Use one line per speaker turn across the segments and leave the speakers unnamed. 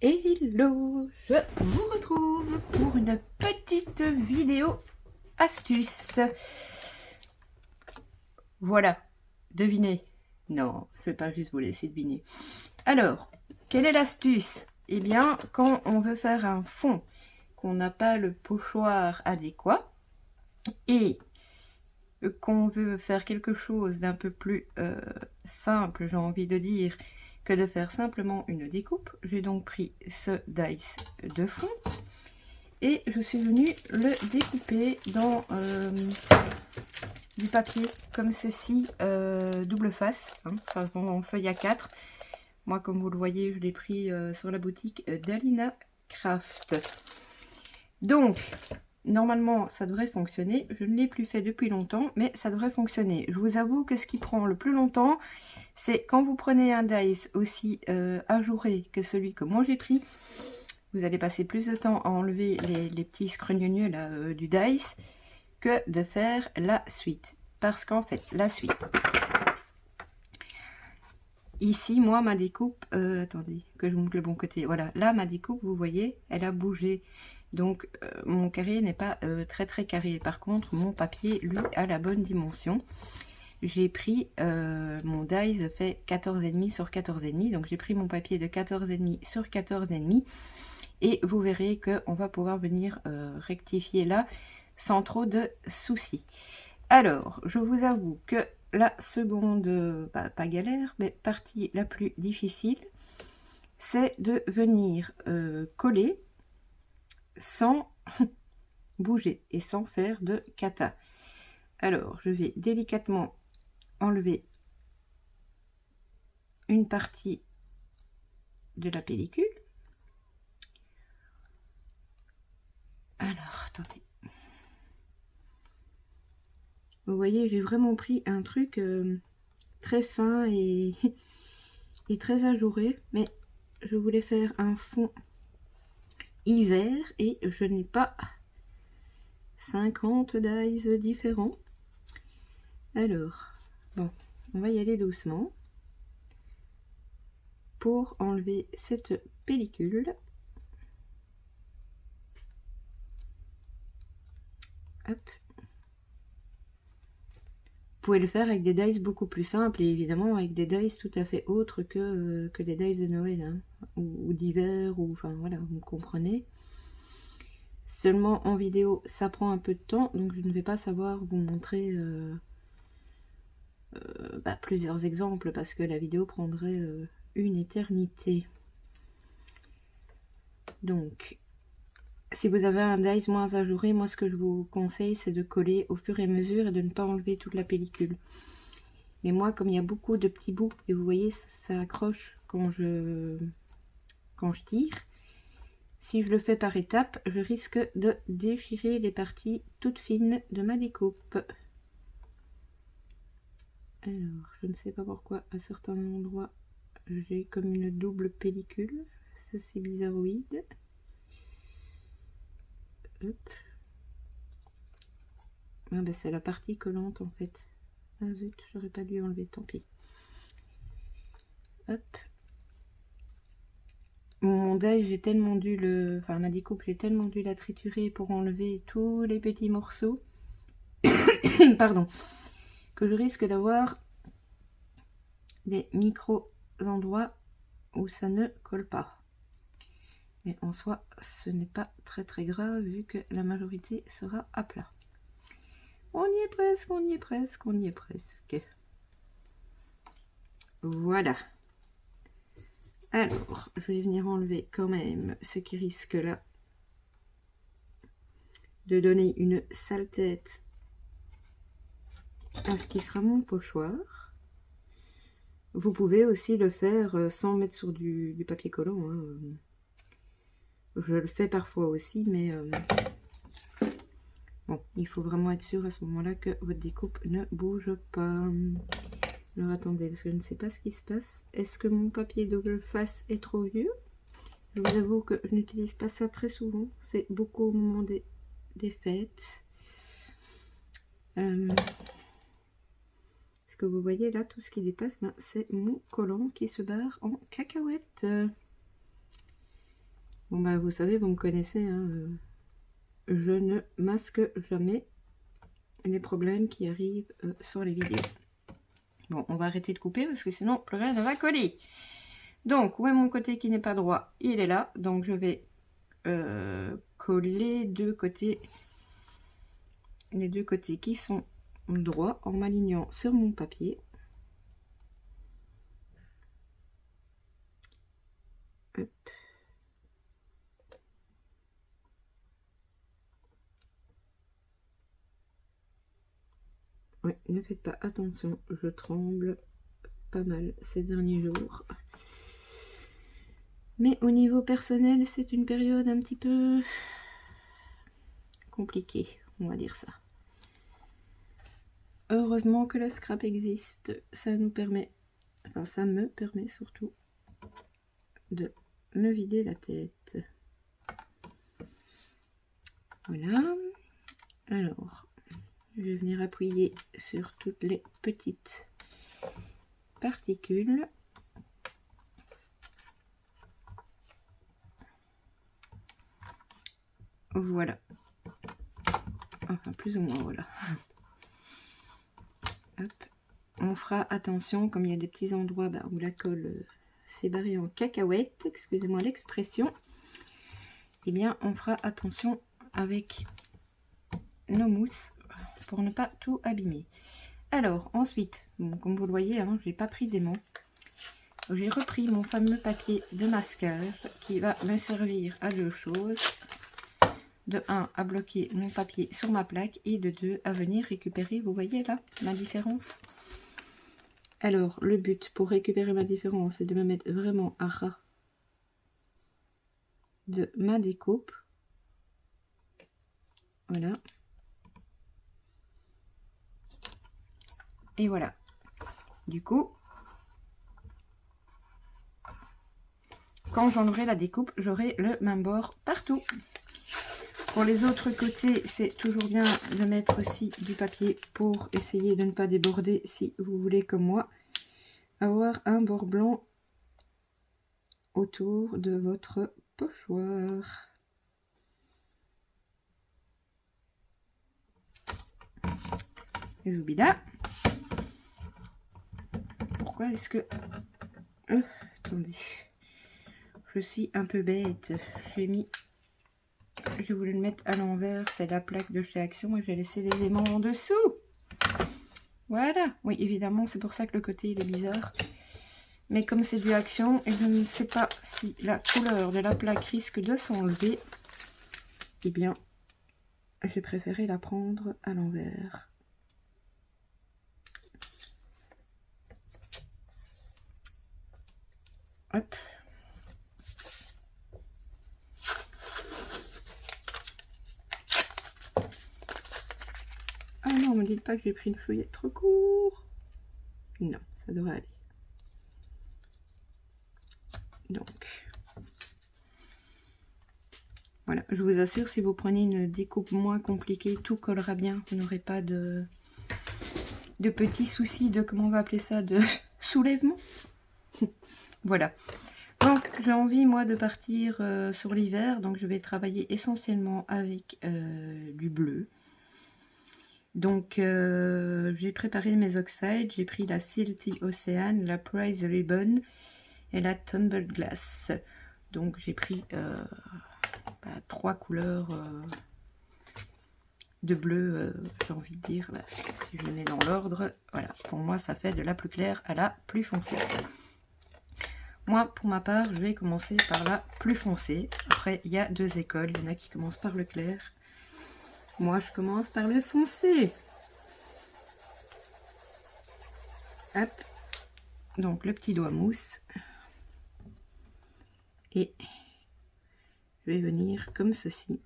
Hello, je vous retrouve pour une petite vidéo astuce. Voilà, devinez. Non, je ne vais pas juste vous laisser deviner. Alors, quelle est l'astuce? Eh bien, quand on veut faire un fond, qu'on n'a pas le pochoir adéquat et qu'on veut faire quelque chose d'un peu plus simple, j'ai envie de dire, que de faire simplement une découpe. J'ai donc pris ce dice de fond et je suis venue le découper dans du papier comme ceci, double face, hein, ça se vend en feuille A4. Moi, comme vous le voyez, je l'ai pris sur la boutique d'Alina Craft. Donc, normalement, ça devrait fonctionner. Je ne l'ai plus fait depuis longtemps, mais ça devrait fonctionner. Je vous avoue que ce qui prend le plus longtemps, c'est quand vous prenez un dice aussi ajouré que celui que moi j'ai pris. Vous allez passer plus de temps à enlever les petits scrogneux là du dice que de faire la suite. Parce qu'en fait, la suite... Ici, moi, ma découpe... attendez, que je vous montre le bon côté. Voilà, là, ma découpe, vous voyez, elle a bougé. Donc, mon carré n'est pas très carré. Par contre, mon papier, lui, a la bonne dimension. J'ai pris, mon dies fait 14,5 sur 14,5. Donc, j'ai pris mon papier de 14,5 sur 14,5. Et vous verrez qu'on va pouvoir venir rectifier là sans trop de soucis. Alors, je vous avoue que la seconde, pas galère, mais partie la plus difficile, c'est de venir coller sans bouger et sans faire de kata. Alors, je vais délicatement enlever une partie de la pellicule. Alors, attendez. Vous voyez, j'ai vraiment pris un truc très fin et très ajouré, mais je voulais faire un fond hiver et je n'ai pas 50 dies différents. Alors, bon, on va y aller doucement pour enlever cette pellicule. Hop. Vous pouvez le faire avec des dies beaucoup plus simples et évidemment avec des dies tout à fait autres que les dies de Noël, hein, ou d'hiver, ou enfin voilà, vous comprenez. Seulement en vidéo, ça prend un peu de temps, donc je ne vais pas savoir vous montrer plusieurs exemples parce que la vidéo prendrait une éternité. Donc, si vous avez un dice moins ajouré, moi ce que je vous conseille, c'est de coller au fur et à mesure et de ne pas enlever toute la pellicule. Mais moi, comme il y a beaucoup de petits bouts, et vous voyez, ça accroche quand je tire. Si je le fais par étapes, je risque de déchirer les parties toutes fines de ma découpe. Alors, je ne sais pas pourquoi, à certains endroits, j'ai comme une double pellicule. Ça, c'est bizarroïde. Hop. Ah ben, c'est la partie collante, en fait. Ah zut, j'aurais pas dû enlever, tant pis. Hop. Mon die, j'ai tellement dû le... Enfin, ma découpe, j'ai tellement dû la triturer pour enlever tous les petits morceaux. Pardon. Que je risque d'avoir des micro-endroits où ça ne colle pas. Mais en soi, ce n'est pas très grave vu que la majorité sera à plat. On y est presque, on y est presque, on y est presque. Voilà. Alors, je vais venir enlever quand même ce qui risque là de donner une sale tête à ce qui sera mon pochoir. Vous pouvez aussi le faire sans mettre sur du papier collant, hein. Je le fais parfois aussi, mais bon, il faut vraiment être sûr à ce moment-là que votre découpe ne bouge pas. Alors attendez, parce que je ne sais pas ce qui se passe. Est-ce que mon papier double face est trop vieux? Je vous avoue que je n'utilise pas ça très souvent. C'est beaucoup au moment des fêtes. Est-ce que vous voyez là, tout ce qui dépasse, ben, c'est mon collant qui se barre en cacahuète. Bon bah vous savez, vous me connaissez, hein, je ne masque jamais les problèmes qui arrivent sur les vidéos. Bon, on va arrêter de couper parce que sinon plus rien ne va coller. Donc, où est mon côté qui n'est pas droit? Il est là, donc je vais coller les deux côtés qui sont droits en m'alignant sur mon papier. Hop. Ouais, ne faites pas attention, je tremble pas mal ces derniers jours. Mais au niveau personnel, c'est une période un petit peu compliquée, on va dire ça. Heureusement que la scrap existe, ça nous permet, enfin ça me permet surtout de me vider la tête. Voilà. Alors, je vais venir appuyer sur toutes les petites particules. Voilà. Enfin, plus ou moins, voilà. Hop. On fera attention, comme il y a des petits endroits où la colle s'est barrée en cacahuète, excusez-moi l'expression, eh bien, on fera attention avec nos mousses pour ne pas tout abîmer. Alors, ensuite, bon, comme vous le voyez, hein, je n'ai pas pris d'aimant. J'ai repris mon fameux papier de masquage qui va me servir à deux choses. De 1, à bloquer mon papier sur ma plaque, et de 2, à venir récupérer, vous voyez là, ma différence. Alors, le but pour récupérer ma différence, c'est de me mettre vraiment à ras de ma découpe. Voilà. Et voilà. Du coup, quand j'enlèverai la découpe, j'aurai le même bord partout. Pour les autres côtés, c'est toujours bien de mettre aussi du papier pour essayer de ne pas déborder si vous voulez, comme moi, avoir un bord blanc autour de votre pochoir. Les oubidas. Pourquoi est-ce que... attendez. Je suis un peu bête. J'ai mis... Je voulais le mettre à l'envers, c'est la plaque de chez Action et j'ai laissé les aimants en dessous. Voilà. Oui, évidemment, c'est pour ça que le côté il est bizarre. Mais comme c'est du Action et je ne sais pas si la couleur de la plaque risque de s'enlever, eh bien, j'ai préféré la prendre à l'envers. Hop. Ah non, me dites pas que j'ai pris une feuillette trop court. Non, ça devrait aller. Donc, voilà, je vous assure, si vous prenez une découpe moins compliquée, tout collera bien. Vous n'aurez pas de petits soucis de, comment on va appeler ça, de soulèvement. Voilà. Donc, j'ai envie, moi, de partir sur l'hiver. Donc, je vais travailler essentiellement avec du bleu. Donc, j'ai préparé mes oxydes. J'ai pris la Silty Ocean, la Prize Ribbon et la Tumbled Glass. Donc, j'ai pris 3 couleurs de bleu, j'ai envie de dire. Si je le mets dans l'ordre, voilà. Pour moi, ça fait de la plus claire à la plus foncée. Moi, pour ma part, je vais commencer par la plus foncée. Après, il y a deux écoles. Il y en a qui commencent par le clair. Moi, je commence par le foncé. Hop. Donc, le petit doigt mousse. Et je vais venir comme ceci.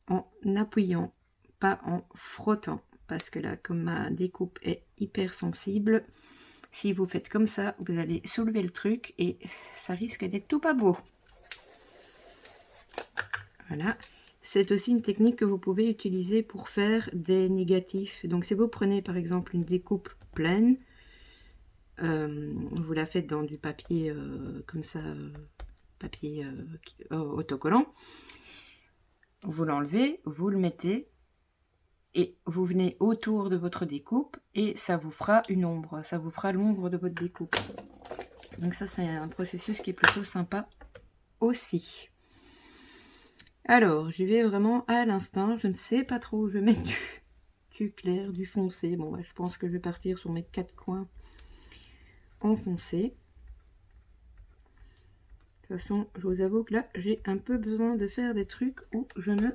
En appuyant, pas en frottant. Parce que là, comme ma découpe est hyper sensible, si vous faites comme ça, vous allez soulever le truc et ça risque d'être tout pas beau. Voilà. C'est aussi une technique que vous pouvez utiliser pour faire des négatifs. Donc si vous prenez par exemple une découpe pleine, vous la faites dans du papier comme ça, papier autocollant. Vous l'enlevez, vous le mettez et vous venez autour de votre découpe et ça vous fera une ombre, ça vous fera l'ombre de votre découpe. Donc ça, c'est un processus qui est plutôt sympa aussi. Alors, j'y vais vraiment à l'instinct, je ne sais pas trop où je vais mettre du clair, du foncé. Bon, bah, je pense que je vais partir sur mes 4 coins en foncé. De toute façon, je vous avoue que là, j'ai un peu besoin de faire des trucs où je ne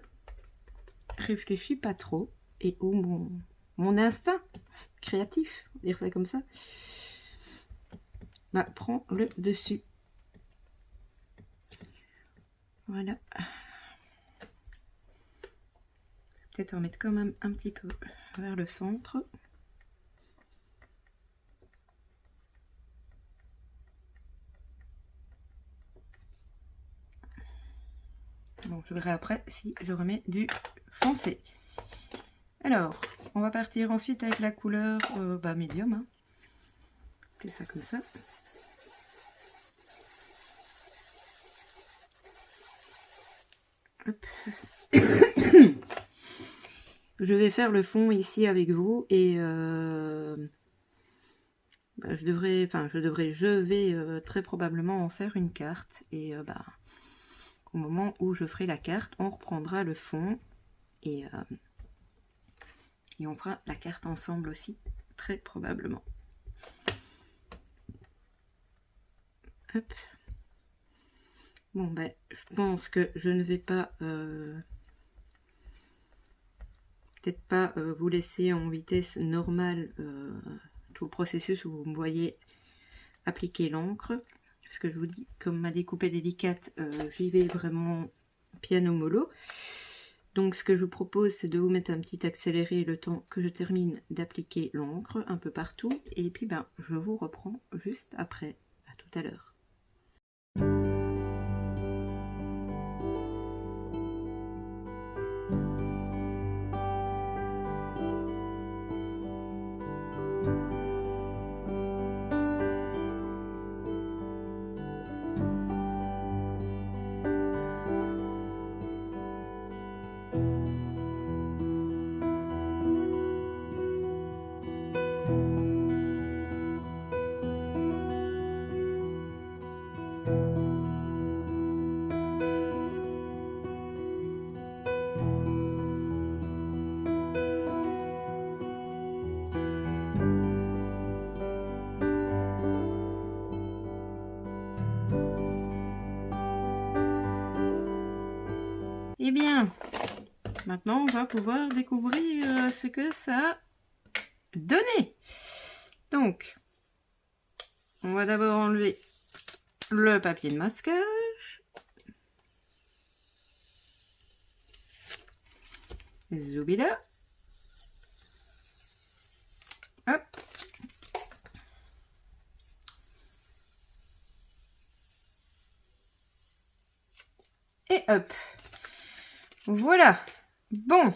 réfléchis pas trop et où mon instinct créatif, dire ça comme ça, bah, prend le dessus. Voilà. Peut-être en mettre quand même un petit peu vers le centre. Bon, je verrai après si je remets du foncé. Alors, on va partir ensuite avec la couleur médium. Hein. C'est ça comme ça. Hop. Je vais faire le fond ici avec vous et je vais très probablement en faire une carte et au moment où je ferai la carte, on reprendra le fond et on fera la carte ensemble aussi, très probablement. Hop. Bon, ben, je pense que je ne vais pas... peut-être pas vous laisser en vitesse normale tout le processus où vous me voyez appliquer l'encre. Parce que je vous dis, comme ma découpe est délicate, j'y vais vraiment piano mollo. Donc ce que je vous propose, c'est de vous mettre un petit accéléré le temps que je termine d'appliquer l'encre un peu partout. Et puis ben, je vous reprends juste après. À tout à l'heure. Eh bien, maintenant on va pouvoir découvrir ce que ça a donné. Donc, on va d'abord enlever le papier de masquage. Zoubida. Hop. Et hop. Voilà. Bon.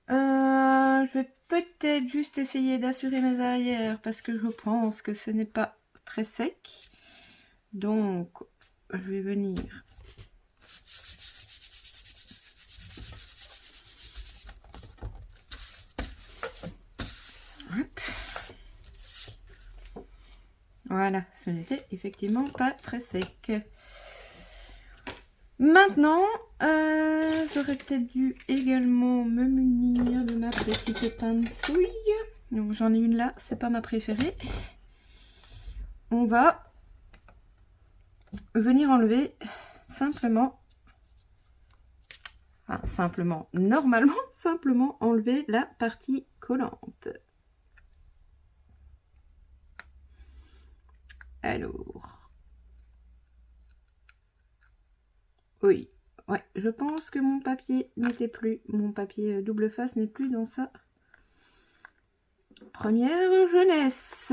Je vais peut-être juste essayer d'assurer mes arrières parce que je pense que ce n'est pas très sec. Donc, je vais venir hop. Voilà, ce n'était effectivement pas très sec. Maintenant, j'aurais peut-être dû également me munir de ma petite pinsouille. Donc j'en ai une là, c'est pas ma préférée. On va venir enlever simplement, normalement, simplement enlever la partie collante. Alors... Oui, ouais, je pense que mon papier n'était plus, mon papier double face n'est plus dans sa première jeunesse.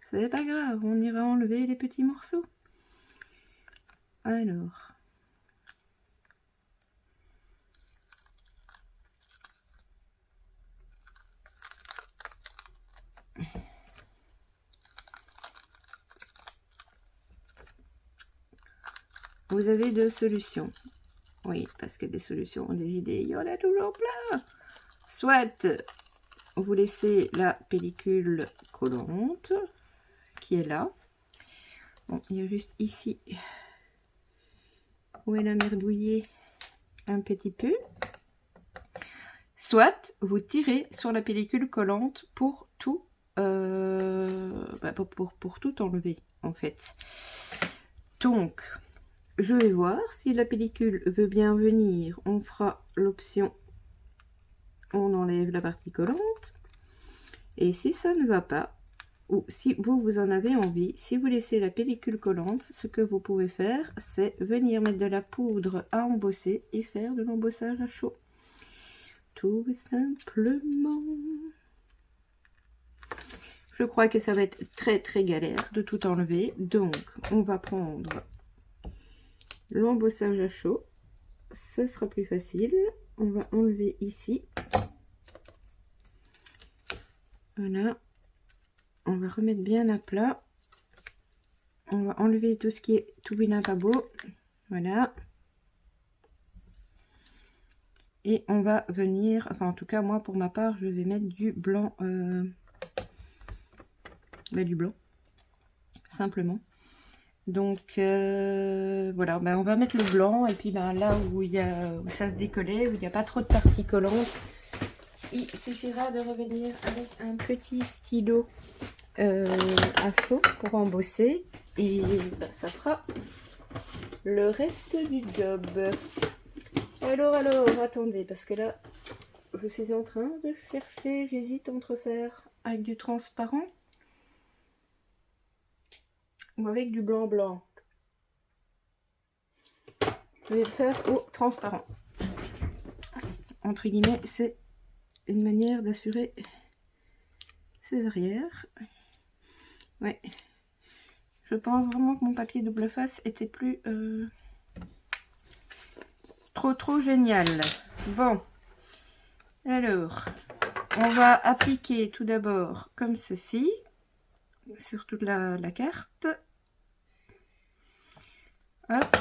C'est pas grave, on ira enlever les petits morceaux. Alors. vous avez deux solutions. Oui, parce que des solutions, des idées, il y en a toujours plein. Soit vous laissez la pellicule collante qui est là. Bon, il y a juste ici où elle a merdouillé un petit peu. Soit vous tirez sur la pellicule collante pour tout, pour tout enlever en fait. Donc, je vais voir si la pellicule veut bien venir. On fera l'option, on enlève la partie collante. Et si ça ne va pas, ou si vous en avez envie, si vous laissez la pellicule collante, ce que vous pouvez faire, c'est venir mettre de la poudre à embosser et faire de l'embossage à chaud. Tout simplement. Je crois que ça va être très galère de tout enlever. Donc, on va prendre l'embossage à chaud. Ce sera plus facile. On va enlever ici. Voilà. On va remettre bien à plat. On va enlever tout ce qui est tout vilain pas beau. Voilà. Et on va venir, enfin en tout cas moi pour ma part, je vais mettre du blanc. Du blanc. Simplement. Donc voilà, on va mettre le blanc. Et puis là où ça se décollait, où il n'y a pas trop de parties collantes, il suffira de revenir avec un petit stylo à chaud pour embosser. Et ça fera le reste du job. Alors, attendez, parce que là, je suis en train de chercher, j'hésite entre faire avec du transparent ou avec du blanc. Je vais le faire au transparent. Entre guillemets, c'est une manière d'assurer ses arrières. Ouais. Je pense vraiment que mon papier double face était plus... trop génial. Bon, alors on va appliquer tout d'abord comme ceci sur toute la carte. Hop.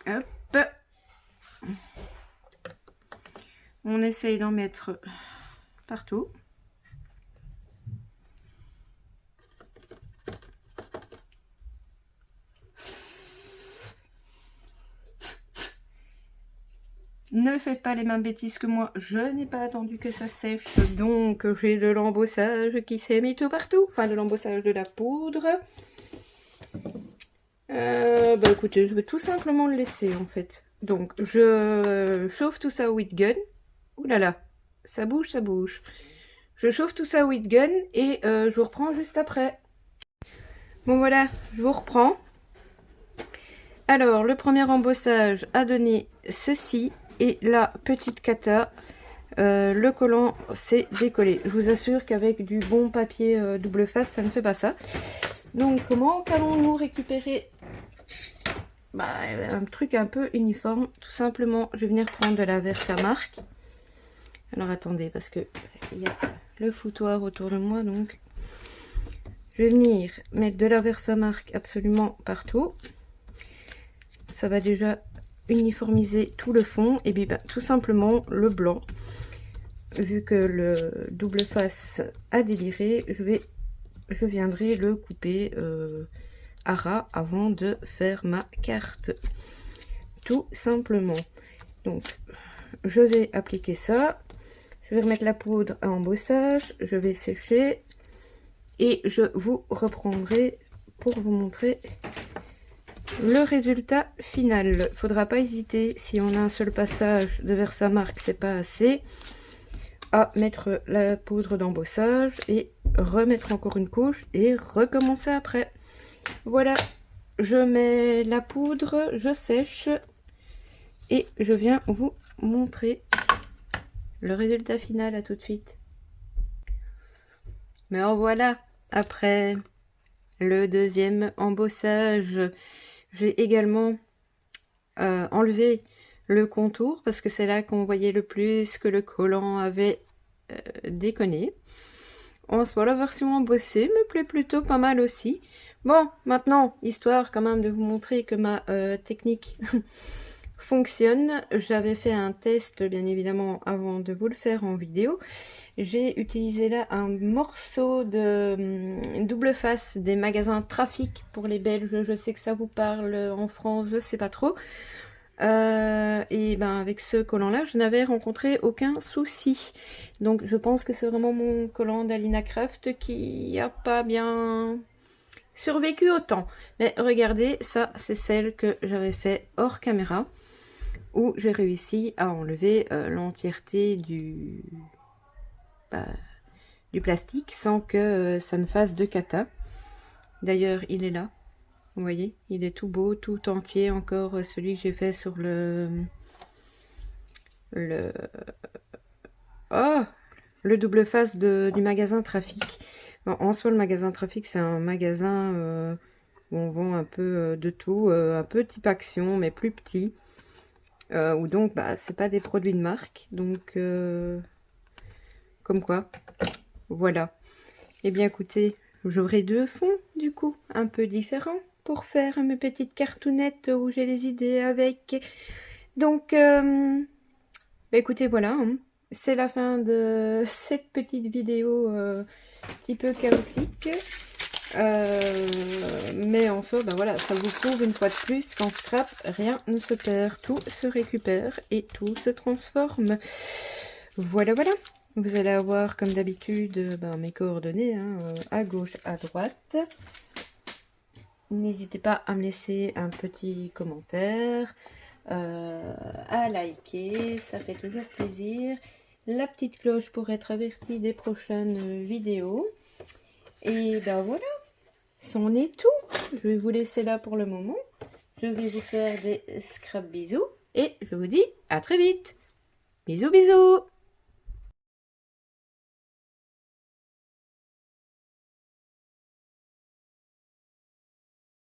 Hop. On essaye d'en mettre partout. Ne faites pas les mêmes bêtises que moi, je n'ai pas attendu que ça sèche, donc j'ai de l'embossage qui s'est mis tout partout, enfin de l'embossage de la poudre. Écoutez, je vais tout simplement le laisser en fait. Donc je chauffe tout ça au heat gun. Ouh là là, ça bouge. Je chauffe tout ça au heat gun et je vous reprends juste après. Bon voilà, je vous reprends. Alors le premier embossage a donné ceci. Et la petite cata, le collant s'est décollé. Je vous assure qu'avec du bon papier double face, ça ne fait pas ça. Donc comment allons-nous récupérer un truc un peu uniforme? Tout simplement, je vais venir prendre de la Versamark. Alors attendez, parce que il y a le foutoir autour de moi, donc je vais venir mettre de la Versamark absolument partout. Ça va déjà uniformiser tout le fond. Et puis tout simplement le blanc, vu que le double face a déliré, je viendrai le couper à ras avant de faire ma carte, tout simplement. Donc je vais appliquer ça, je vais remettre la poudre à embossage, je vais sécher et je vous reprendrai pour vous montrer le résultat final. Faudra pas hésiter, si on a un seul passage de Versamark, c'est pas assez, à mettre la poudre d'embossage et remettre encore une couche et recommencer après. Voilà, je mets la poudre, je sèche et je viens vous montrer le résultat final. À tout de suite. Mais en voilà, après le deuxième embossage, j'ai également enlevé le contour parce que c'est là qu'on voyait le plus que le collant avait déconné. En soi, la version embossée me plaît plutôt pas mal aussi. Bon, maintenant, histoire quand même de vous montrer que ma technique fonctionne, j'avais fait un test bien évidemment avant de vous le faire en vidéo. J'ai utilisé là un morceau de double face des magasins Trafic pour les Belges. Je sais que ça vous parle en France, je sais pas trop. Et ben avec ce collant là je n'avais rencontré aucun souci, donc je pense que c'est vraiment mon collant d'Alina Craft qui a pas bien survécu au temps. Mais regardez, ça c'est celle que j'avais fait hors caméra, où j'ai réussi à enlever l'entièreté du plastique sans que ça ne fasse de cata. D'ailleurs il est là. Vous voyez, il est tout beau, tout entier, encore celui que j'ai fait sur le double face du magasin Trafic. Bon, en soi, le magasin Trafic, c'est un magasin où on vend un peu de tout, un peu type Action, mais plus petit. Où donc, bah, c'est pas des produits de marque, donc comme quoi, voilà. Eh bien, écoutez, j'aurai deux fonds, du coup, un peu différents, pour faire mes petites cartounettes où j'ai les idées avec. Donc, bah écoutez, voilà, hein. C'est la fin de cette petite vidéo un petit peu chaotique. Mais en soi, bah voilà, ça vous prouve une fois de plus qu'en scrap, rien ne se perd, tout se récupère et tout se transforme. Voilà, voilà. Vous allez avoir, comme d'habitude, mes coordonnées, hein, à gauche, à droite. N'hésitez pas à me laisser un petit commentaire, à liker, ça fait toujours plaisir. La petite cloche pour être averti des prochaines vidéos. Et ben voilà, c'en est tout. Je vais vous laisser là pour le moment. Je vais vous faire des scrap bisous et je vous dis à très vite. Bisous bisous.